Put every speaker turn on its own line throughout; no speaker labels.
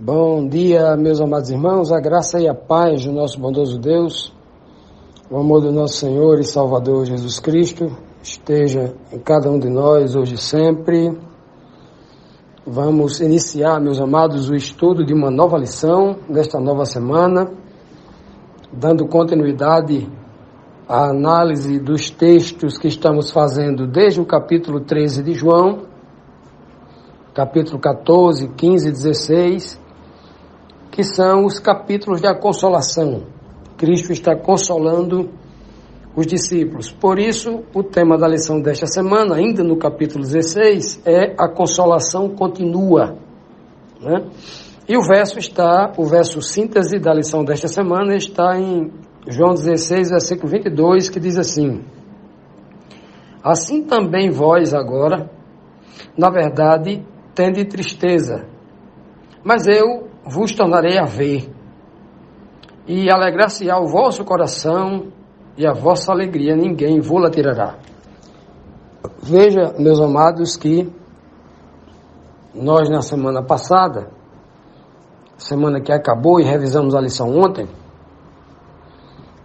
Bom dia, meus amados irmãos, a graça e a paz do nosso bondoso Deus, o amor do nosso Senhor e Salvador Jesus Cristo, esteja em cada um de nós, hoje e sempre. Vamos iniciar, meus amados, o estudo de uma nova lição, desta nova semana, dando continuidade à análise dos textos que estamos fazendo desde o capítulo 13 de João, capítulo 14, 15 e 16, que são os capítulos da consolação. Cristo está consolando os discípulos. Por isso, o tema da lição desta semana, ainda no capítulo 16, é a consolação continua, né? E o verso síntese da lição desta semana está em João 16, versículo 22, que diz assim: assim também vós agora, na verdade, tende tristeza, mas eu vos tornarei a ver, e alegrar-se-á o vosso coração, e a vossa alegria ninguém vô-la tirará. Veja, meus amados, que nós na semana passada, semana que acabou e revisamos a lição ontem,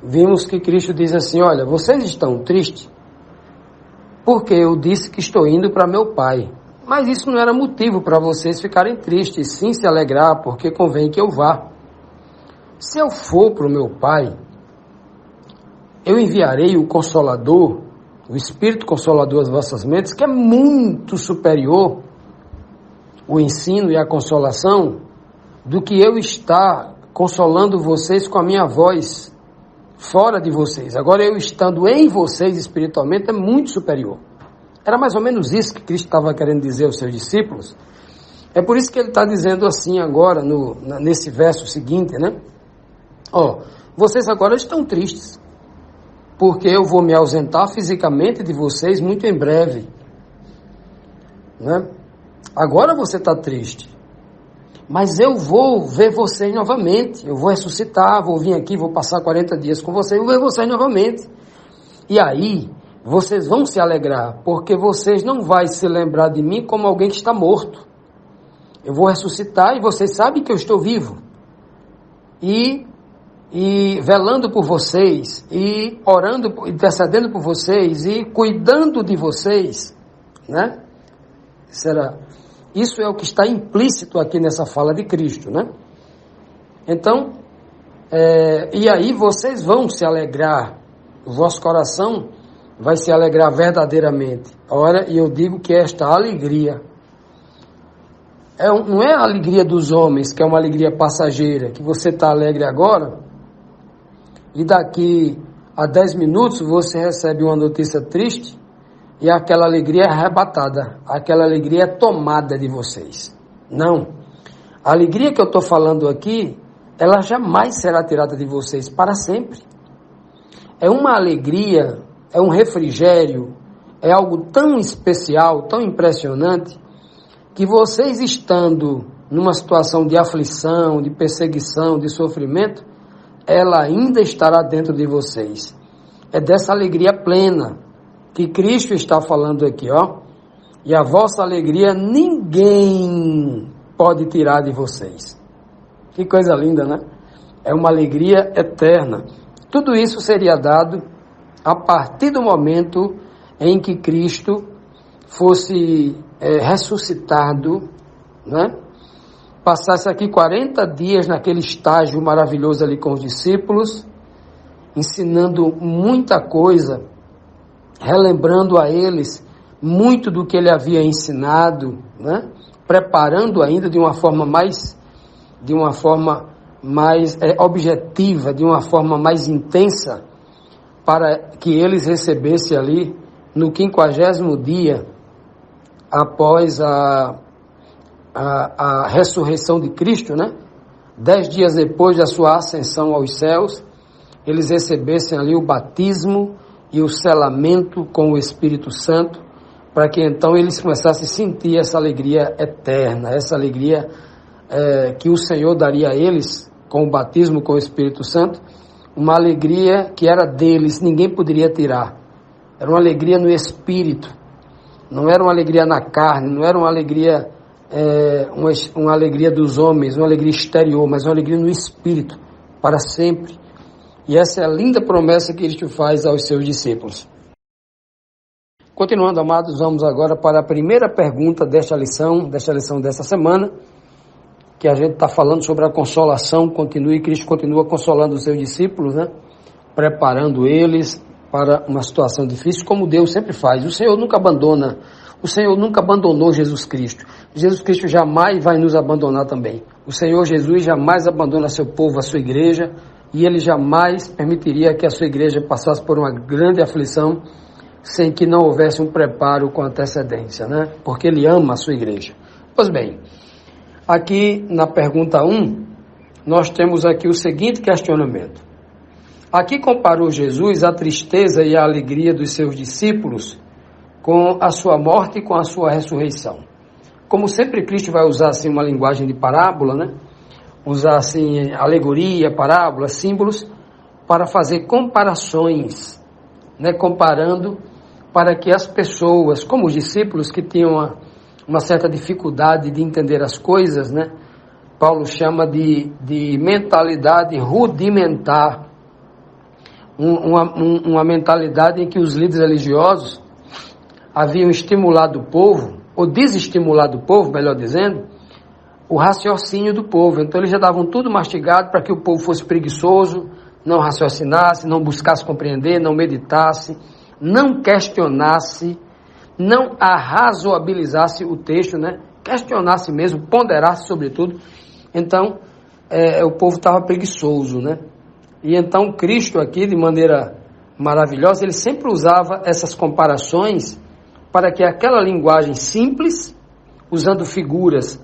vimos que Cristo diz assim: olha, vocês estão tristes porque eu disse que estou indo para meu Pai. Mas isso não era motivo para vocês ficarem tristes, sim se alegrar, porque convém que eu vá. Se eu for para o meu Pai, eu enviarei o Consolador, o Espírito Consolador às vossas mentes, que é muito superior, o ensino e a consolação, do que eu estar consolando vocês com a minha voz, fora de vocês. Agora, eu estando em vocês espiritualmente é muito superior. Era mais ou menos isso que Cristo estava querendo dizer aos seus discípulos. É por isso que ele está dizendo assim agora, nesse verso seguinte, né? Vocês agora estão tristes, porque eu vou me ausentar fisicamente de vocês muito em breve, né? Agora você está triste, mas eu vou ver vocês novamente, eu vou ressuscitar, vou vir aqui, vou passar 40 dias com vocês, vou ver vocês novamente, e aí vocês vão se alegrar, porque vocês não vão se lembrar de mim como alguém que está morto. Eu vou ressuscitar e vocês sabem que eu estou vivo. E velando por vocês, e orando, intercedendo por vocês, e cuidando de vocês, né? Isso é o que está implícito aqui nessa fala de Cristo, né? Então, e aí vocês vão se alegrar, o vosso coração vai se alegrar verdadeiramente. Ora, e eu digo que esta alegria não é a alegria dos homens, que é uma alegria passageira, que você está alegre agora, e daqui a 10 minutos você recebe uma notícia triste, e aquela alegria é arrebatada, aquela alegria é tomada de vocês. Não. A alegria que eu estou falando aqui, ela jamais será tirada de vocês para sempre. É uma alegria, é um refrigério, é algo tão especial, tão impressionante, que vocês estando numa situação de aflição, de perseguição, de sofrimento, ela ainda estará dentro de vocês. É dessa alegria plena que Cristo está falando aqui, e a vossa alegria ninguém pode tirar de vocês. Que coisa linda, né? É uma alegria eterna. Tudo isso seria dado a partir do momento em que Cristo fosse ressuscitado, né? Passasse aqui 40 dias naquele estágio maravilhoso ali com os discípulos, ensinando muita coisa, relembrando a eles muito do que ele havia ensinado, né? Preparando ainda de uma forma mais objetiva, de uma forma mais intensa, para que eles recebessem ali no 50º dia após a ressurreição de Cristo, né? 10 dias depois da sua ascensão aos céus, eles recebessem ali o batismo e o selamento com o Espírito Santo, para que então eles começassem a sentir essa alegria eterna, essa alegria que o Senhor daria a eles com o batismo com o Espírito Santo, uma alegria que era deles, ninguém poderia tirar. Era uma alegria no Espírito, não era uma alegria na carne, não era uma alegria uma alegria dos homens, uma alegria exterior, mas uma alegria no espírito, para sempre. E essa é a linda promessa que Cristo faz aos seus discípulos. Continuando, amados, vamos agora para a primeira pergunta desta lição dessa semana, que a gente está falando sobre a consolação. Cristo continua consolando os seus discípulos, né? Preparando eles para uma situação difícil, como Deus sempre faz. O Senhor nunca abandonou Jesus Cristo. Jesus Cristo jamais vai nos abandonar também. O Senhor Jesus jamais abandona seu povo, a sua igreja, e Ele jamais permitiria que a sua igreja passasse por uma grande aflição sem que não houvesse um preparo com antecedência, né? Porque Ele ama a sua igreja. Pois bem, aqui na pergunta 1, nós temos aqui o seguinte questionamento. Aqui comparou Jesus a tristeza e a alegria dos seus discípulos com a sua morte e com a sua ressurreição. Como sempre, Cristo vai usar assim uma linguagem de parábola, né? Usar assim alegoria, parábola, símbolos, para fazer comparações, né? Comparando para que as pessoas, como os discípulos que tinham uma certa dificuldade de entender as coisas, né? Paulo chama de mentalidade rudimentar, uma mentalidade em que os líderes religiosos haviam estimulado o povo, ou desestimulado o povo, melhor dizendo, o raciocínio do povo. Então eles já davam tudo mastigado para que o povo fosse preguiçoso, não raciocinasse, não buscasse compreender, não meditasse, não questionasse, não arrazoabilizasse o texto, né? Questionasse mesmo, ponderasse sobretudo. Então o povo estava preguiçoso, né? E então Cristo aqui, de maneira maravilhosa, ele sempre usava essas comparações para que aquela linguagem simples, usando figuras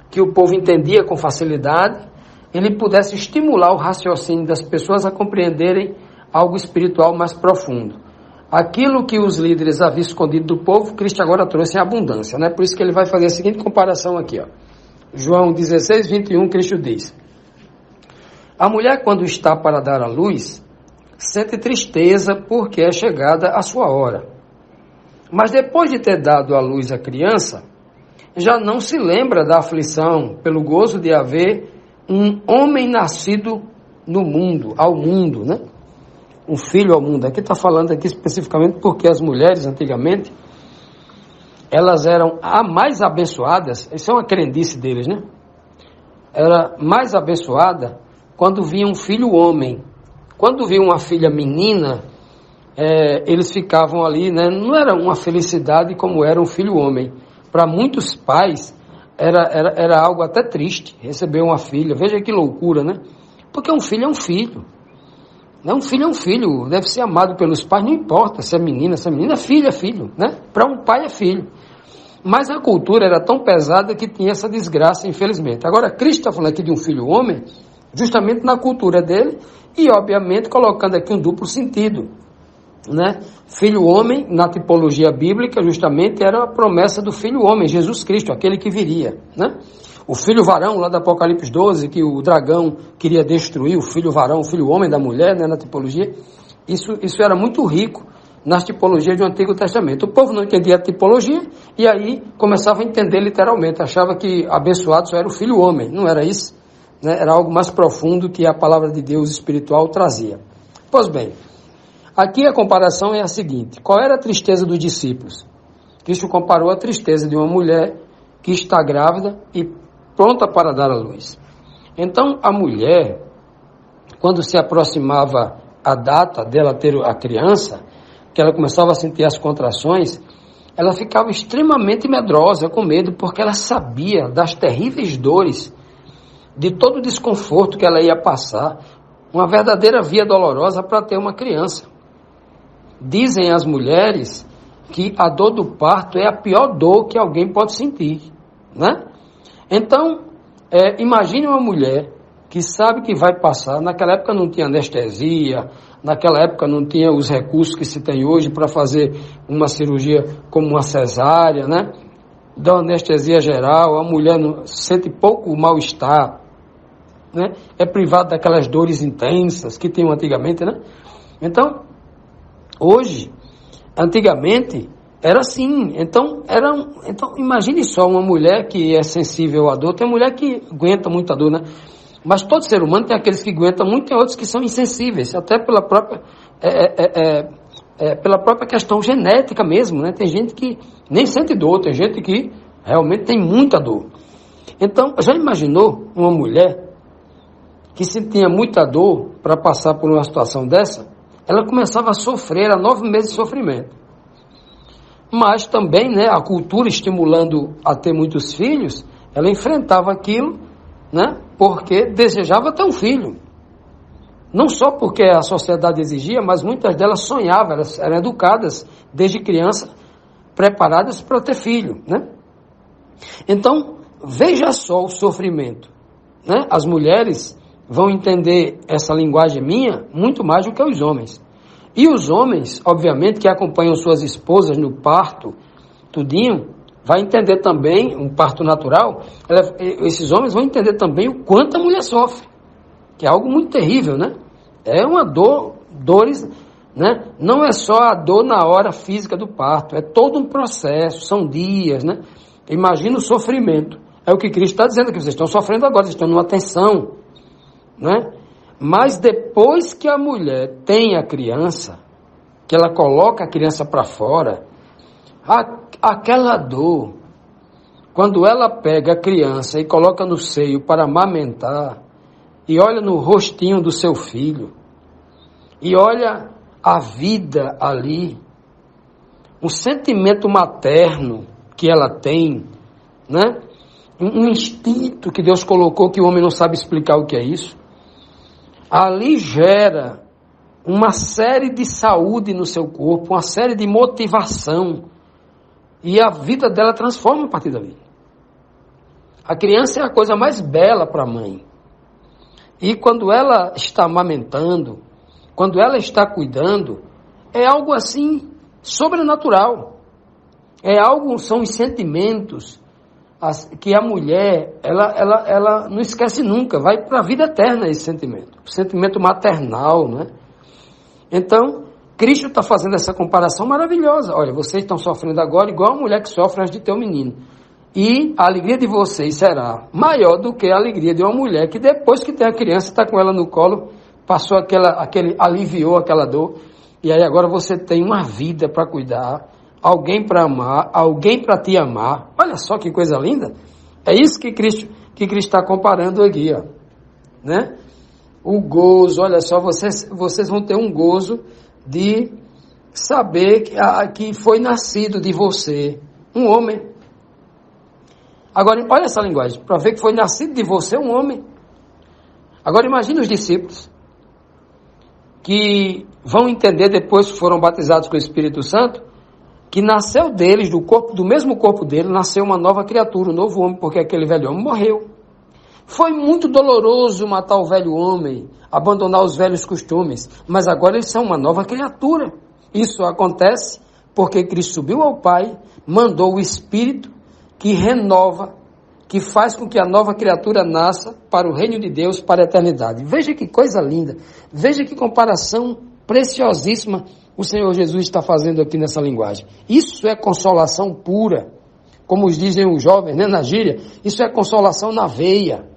que o povo entendia com facilidade, ele pudesse estimular o raciocínio das pessoas a compreenderem algo espiritual mais profundo. Aquilo que os líderes haviam escondido do povo, Cristo agora trouxe em abundância, né? Por isso que ele vai fazer a seguinte comparação aqui, ó. João 16, 21, Cristo diz: a mulher, quando está para dar à luz, sente tristeza porque é chegada a sua hora. Mas depois de ter dado à luz a criança, já não se lembra da aflição pelo gozo de haver um homem nascido no mundo, ao mundo, né? Um filho ao mundo. Aqui está falando aqui especificamente porque as mulheres antigamente, elas eram mais abençoadas, isso é uma crendice deles, né? Era mais abençoada quando via um filho homem. Quando via uma filha menina, eles ficavam ali, né? Não era uma felicidade como era um filho homem. Para muitos pais, era algo até triste receber uma filha. Veja que loucura, né? Porque um filho é um filho. Um filho é um filho, deve ser amado pelos pais, não importa se é menina, filho é filho, né? Para um pai é filho. Mas a cultura era tão pesada que tinha essa desgraça, infelizmente. Agora, Cristo está falando aqui de um filho homem, justamente na cultura dele, e obviamente colocando aqui um duplo sentido, né? Filho homem, na tipologia bíblica, justamente era a promessa do filho homem, Jesus Cristo, aquele que viria, né? O filho varão, lá do Apocalipse 12, que o dragão queria destruir, o filho varão, o filho homem da mulher, né, na tipologia, isso era muito rico nas tipologias do Antigo Testamento. O povo não entendia a tipologia, e aí começava a entender literalmente, achava que abençoado só era o filho homem, não era isso, né? Era algo mais profundo que a palavra de Deus espiritual trazia. Pois bem, aqui a comparação é a seguinte: qual era a tristeza dos discípulos? Cristo comparou a tristeza de uma mulher que está grávida e pronta para dar à luz. Então, a mulher, quando se aproximava a data dela ter a criança, que ela começava a sentir as contrações, ela ficava extremamente medrosa, com medo, porque ela sabia das terríveis dores, de todo o desconforto que ela ia passar, uma verdadeira via dolorosa para ter uma criança. Dizem as mulheres que a dor do parto é a pior dor que alguém pode sentir, né? Então, imagine uma mulher que sabe que vai passar. Naquela época não tinha anestesia, naquela época não tinha os recursos que se tem hoje para fazer uma cirurgia como uma cesárea, né? Da anestesia geral, a mulher sente pouco mal-estar, né? É privada daquelas dores intensas que tinham antigamente, né? Então, hoje, antigamente, Era assim. Então, imagine só uma mulher que é sensível à dor. Tem mulher que aguenta muita dor, né? Mas todo ser humano tem aqueles que aguentam muito, tem outros que são insensíveis, até pela própria questão genética mesmo, né? Tem gente que nem sente dor, tem gente que realmente tem muita dor. Então, já imaginou uma mulher que sentia muita dor para passar por uma situação dessa? Ela começava a sofrer, a 9 meses de sofrimento. Mas também, né, a cultura estimulando a ter muitos filhos, ela enfrentava aquilo, né, porque desejava ter um filho. Não só porque a sociedade exigia, mas muitas delas sonhavam, elas eram educadas desde criança, preparadas para ter filho, né? Então, veja só o sofrimento, né? As mulheres vão entender essa linguagem minha muito mais do que os homens. E os homens, obviamente, que acompanham suas esposas no parto, tudinho, vai entender também, um parto natural, esses homens vão entender também o quanto a mulher sofre, que é algo muito terrível, né? É uma dores, né? Não é só a dor na hora física do parto, é todo um processo, são dias, né? Imagina o sofrimento. É o que Cristo está dizendo, que vocês estão sofrendo agora, vocês estão numa tensão, né? Mas depois que a mulher tem a criança, que ela coloca a criança para fora, aquela dor, quando ela pega a criança e coloca no seio para amamentar, e olha no rostinho do seu filho, e olha a vida ali, um sentimento materno que ela tem, né? Um instinto que Deus colocou que o homem não sabe explicar o que é isso. Ali gera uma série de saúde no seu corpo, uma série de motivação, e a vida dela transforma a partir dali. A criança é a coisa mais bela para a mãe. E quando ela está amamentando, quando ela está cuidando, é algo assim sobrenatural. São os sentimentos que a mulher, ela não esquece nunca, vai para a vida eterna esse sentimento, o sentimento maternal, né? Então, Cristo está fazendo essa comparação maravilhosa. Olha, vocês estão sofrendo agora igual a mulher que sofre antes de ter um menino. E a alegria de vocês será maior do que a alegria de uma mulher que depois que tem a criança, está com ela no colo, passou aliviou aquela dor, e aí agora você tem uma vida para cuidar, alguém para amar, alguém para te amar. Olha só que coisa linda. É isso que Cristo está comparando aqui, ó, né? O gozo, olha só, vocês vão ter um gozo de saber que foi nascido de você um homem. Agora, olha essa linguagem, para ver que foi nascido de você um homem. Agora, imagine os discípulos que vão entender depois que foram batizados com o Espírito Santo, que nasceu deles, do mesmo corpo dele, nasceu uma nova criatura, um novo homem, porque aquele velho homem morreu. Foi muito doloroso matar o velho homem, abandonar os velhos costumes, mas agora eles são uma nova criatura. Isso acontece porque Cristo subiu ao Pai, mandou o Espírito que renova, que faz com que a nova criatura nasça para o reino de Deus, para a eternidade. Veja que coisa linda, veja que comparação preciosíssima o Senhor Jesus está fazendo aqui nessa linguagem. Isso é consolação pura, como dizem os jovens, né, na gíria, isso é consolação na veia,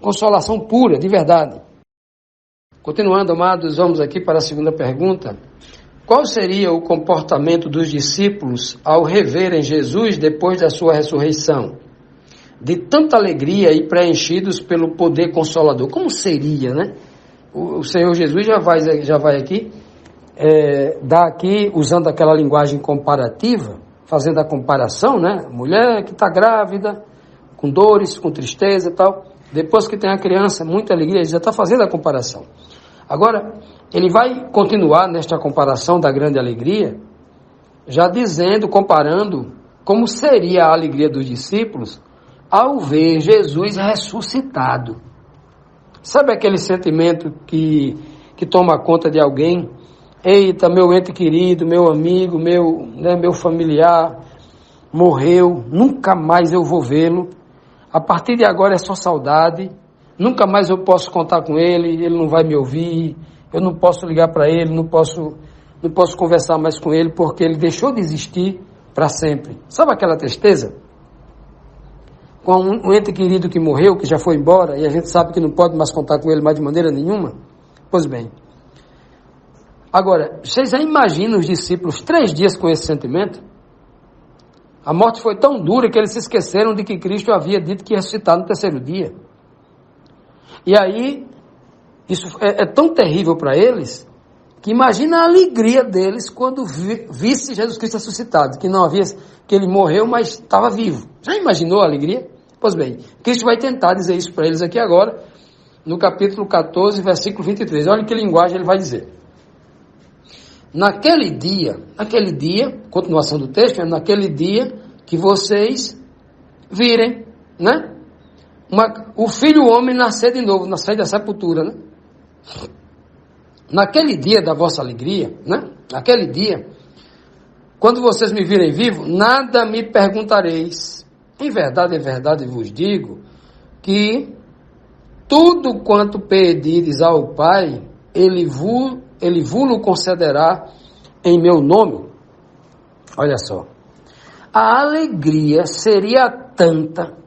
consolação pura, de verdade. Continuando, amados, vamos aqui para a segunda pergunta. Qual seria o comportamento dos discípulos ao reverem Jesus depois da sua ressurreição? De tanta alegria e preenchidos pelo poder consolador. Como seria, né? O Senhor Jesus já vai aqui, dar aqui, usando aquela linguagem comparativa, fazendo a comparação, né? Mulher que está grávida, com dores, com tristeza e tal. Depois que tem a criança, muita alegria, ele já está fazendo a comparação. Agora, ele vai continuar nesta comparação da grande alegria, já dizendo, comparando, como seria a alegria dos discípulos ao ver Jesus ressuscitado. Sabe aquele sentimento que toma conta de alguém? Eita, meu ente querido, meu amigo, meu familiar morreu, nunca mais eu vou vê-lo. A partir de agora é só saudade, nunca mais eu posso contar com ele não vai me ouvir, eu não posso ligar para ele, não posso conversar mais com ele, porque ele deixou de existir para sempre. Sabe aquela tristeza? Com um ente querido que morreu, que já foi embora, e a gente sabe que não pode mais contar com ele mais de maneira nenhuma? Pois bem. Agora, vocês já imaginam os discípulos 3 dias com esse sentimento? A morte foi tão dura que eles se esqueceram de que Cristo havia dito que ia ressuscitar no 3º dia. E aí, isso é tão terrível para eles, que imagina a alegria deles quando visse Jesus Cristo ressuscitado, que não havia, que ele morreu, mas estava vivo. Já imaginou a alegria? Pois bem, Cristo vai tentar dizer isso para eles aqui agora, no capítulo 14, versículo 23. Olha que linguagem ele vai dizer. Naquele dia, continuação do texto, é naquele dia que vocês virem, né? O filho homem nascer de novo, nascer da sepultura, né? Naquele dia da vossa alegria, né? Naquele dia, quando vocês me virem vivo, nada me perguntareis. Em verdade vos digo que tudo quanto pedires ao Pai, Ele vos concederá em meu nome. Olha só. A alegria seria tanta,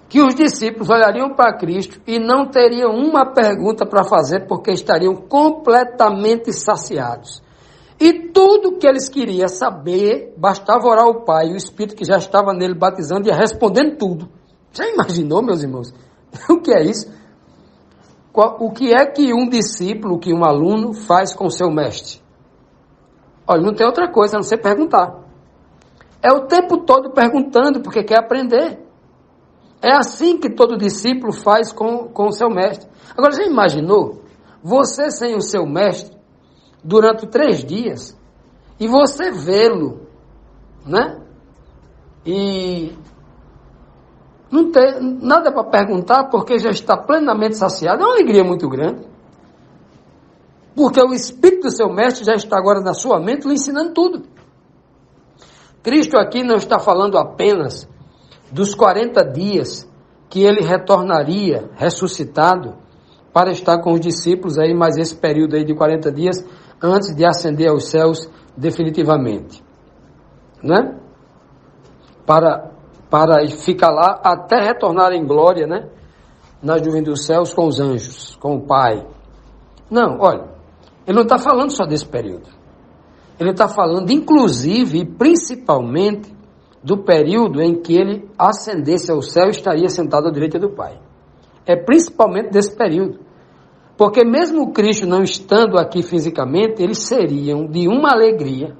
que os discípulos olhariam para Cristo e não teriam uma pergunta para fazer, porque estariam completamente saciados. E tudo que eles queriam saber, bastava orar ao Pai, e o Espírito que já estava nele batizando ia respondendo tudo. Já imaginou, meus irmãos? O que é isso? O que é que um discípulo, que um aluno faz com seu mestre? Olha, não tem outra coisa a não ser perguntar. É o tempo todo perguntando, porque quer aprender. É assim que todo discípulo faz com o seu mestre. Agora, já imaginou? Você sem o seu mestre, durante 3 dias, e você vê-lo, né? E não ter nada para perguntar, porque já está plenamente saciado. É uma alegria muito grande. Porque o Espírito do seu mestre já está agora na sua mente, lhe ensinando tudo. Cristo aqui não está falando apenas dos 40 dias que ele retornaria ressuscitado para estar com os discípulos aí, mais esse período aí de 40 dias antes de ascender aos céus definitivamente, né? Para ficar lá até retornar em glória, né? Na nuvem dos céus com os anjos, com o Pai. Não, olha, ele não está falando só desse período. Ele está falando, inclusive e principalmente, do período em que ele ascendesse ao céu e estaria sentado à direita do Pai. É principalmente desse período. Porque mesmo Cristo não estando aqui fisicamente, eles seriam de uma alegria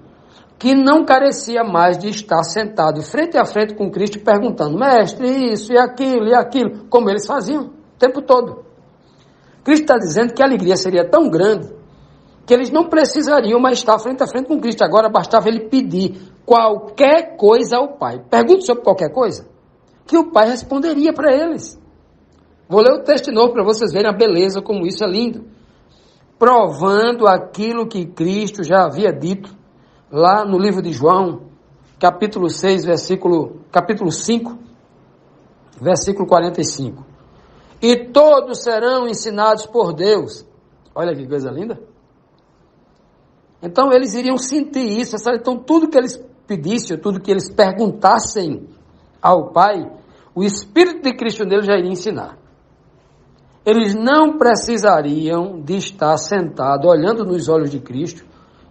que não carecia mais de estar sentado frente a frente com Cristo perguntando, mestre, isso e aquilo, como eles faziam o tempo todo. Cristo está dizendo que a alegria seria tão grande que eles não precisariam mais estar frente a frente com Cristo. Agora bastava ele pedir qualquer coisa ao Pai. Pergunte sobre qualquer coisa, que o Pai responderia para eles. Vou ler o texto de novo para vocês verem a beleza, como isso é lindo. Provando aquilo que Cristo já havia dito lá no livro de João, capítulo 5, versículo 45. E todos serão ensinados por Deus. Olha que coisa linda. Então eles iriam sentir isso. Então tudo que eles pedissem, tudo que eles perguntassem ao Pai, o Espírito de Cristo neles já iria ensinar. Eles não precisariam de estar sentados, olhando nos olhos de Cristo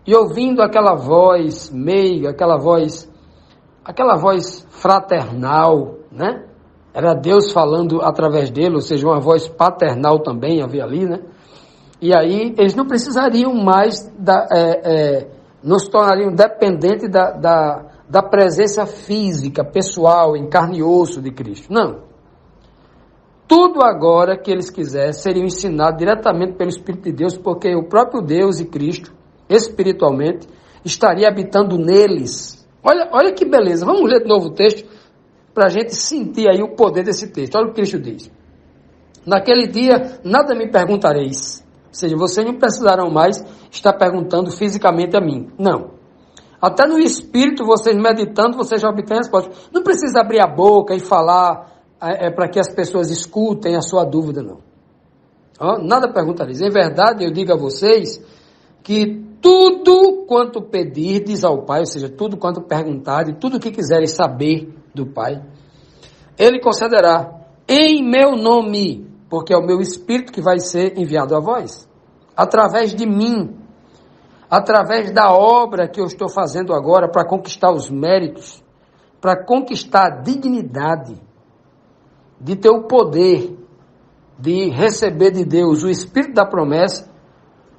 e ouvindo aquela voz meiga, aquela voz fraternal, né? Era Deus falando através dele, ou seja, uma voz paternal também havia ali, né? E aí eles não precisariam mais, não se tornariam dependentes da presença física, pessoal, em carne e osso de Cristo. Não. Tudo agora que eles quisessem seriam ensinados diretamente pelo Espírito de Deus, porque o próprio Deus e Cristo, espiritualmente, estaria habitando neles. Olha que beleza. Vamos ler de novo o texto para a gente sentir aí o poder desse texto. Olha o que Cristo diz. Naquele dia, nada me perguntareis. Ou seja, vocês não precisarão mais estar perguntando fisicamente a mim. Não. Até no Espírito, vocês meditando, vocês já obtêm a resposta. Não precisa abrir a boca e falar para que as pessoas escutem a sua dúvida, não. Nada perguntareis. Em verdade, eu digo a vocês que tudo quanto pedirdes ao Pai, ou seja, tudo quanto perguntardes, tudo que quiseres saber do Pai, Ele concederá em meu nome, porque é o meu Espírito que vai ser enviado a vós, através de mim, através da obra que eu estou fazendo agora para conquistar os méritos, para conquistar a dignidade de ter o poder de receber de Deus o Espírito da promessa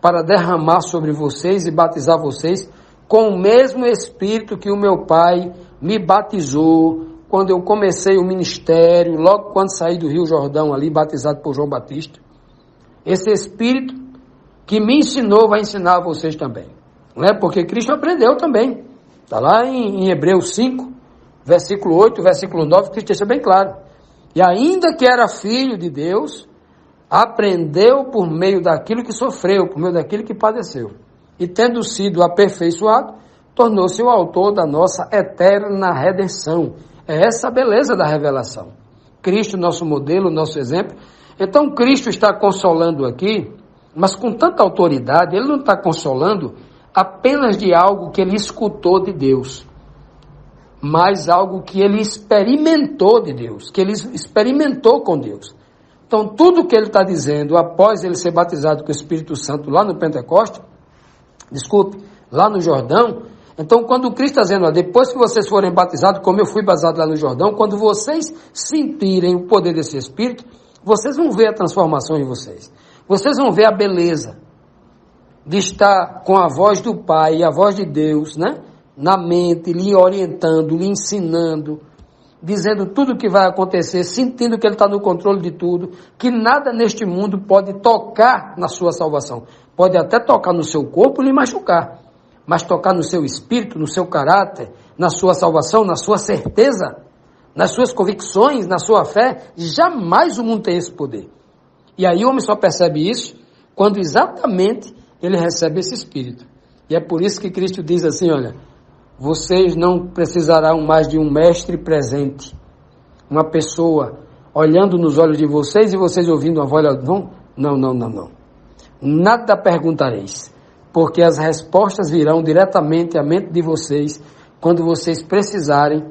para derramar sobre vocês e batizar vocês com o mesmo Espírito que o meu Pai me batizou quando eu comecei o ministério, logo quando saí do Rio Jordão ali, batizado por João Batista. Esse Espírito que me ensinou vai ensinar a vocês também, não é? Porque Cristo aprendeu também. Está lá em Hebreus 5, versículo 8, versículo 9, Cristo deixa bem claro. E ainda que era filho de Deus, aprendeu por meio daquilo que sofreu, por meio daquilo que padeceu. E tendo sido aperfeiçoado, tornou-se o autor da nossa eterna redenção. É essa a beleza da revelação. Cristo, nosso modelo, nosso exemplo. Então, Cristo está consolando aqui, mas com tanta autoridade, Ele não está consolando apenas de algo que Ele escutou de Deus, mas algo que Ele experimentou de Deus, que Ele experimentou com Deus. Então, tudo que Ele está dizendo, após Ele ser batizado com o Espírito Santo lá no Pentecostes, lá no Jordão, então quando Cristo está dizendo, depois que vocês forem batizados, como eu fui batizado lá no Jordão, quando vocês sentirem o poder desse Espírito, vocês vão ver a transformação em vocês. Vocês vão ver a beleza de estar com a voz do Pai e a voz de Deus, né, na mente, lhe orientando, lhe ensinando, dizendo tudo o que vai acontecer, sentindo que Ele está no controle de tudo, que nada neste mundo pode tocar na sua salvação. Pode até tocar no seu corpo e lhe machucar, mas tocar no seu espírito, no seu caráter, na sua salvação, na sua certeza, nas suas convicções, na sua fé, jamais o mundo tem esse poder. E aí o homem só percebe isso quando exatamente ele recebe esse Espírito. E é por isso que Cristo diz assim, olha, vocês não precisarão mais de um mestre presente, uma pessoa olhando nos olhos de vocês e vocês ouvindo a voz, não. Nada perguntareis, porque as respostas virão diretamente à mente de vocês quando vocês precisarem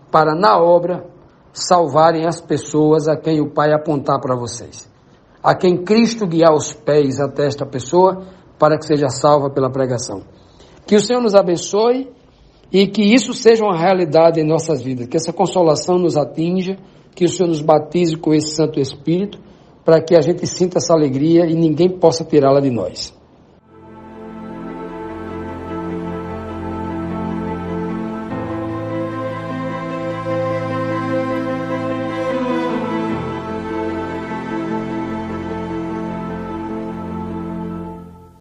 para, na obra, salvarem as pessoas a quem o Pai apontar para vocês. A quem Cristo guiar os pés até esta pessoa para que seja salva pela pregação. Que o Senhor nos abençoe e que isso seja uma realidade em nossas vidas, que essa consolação nos atinja, que o Senhor nos batize com esse Santo Espírito, para que a gente sinta essa alegria e ninguém possa tirá-la de nós.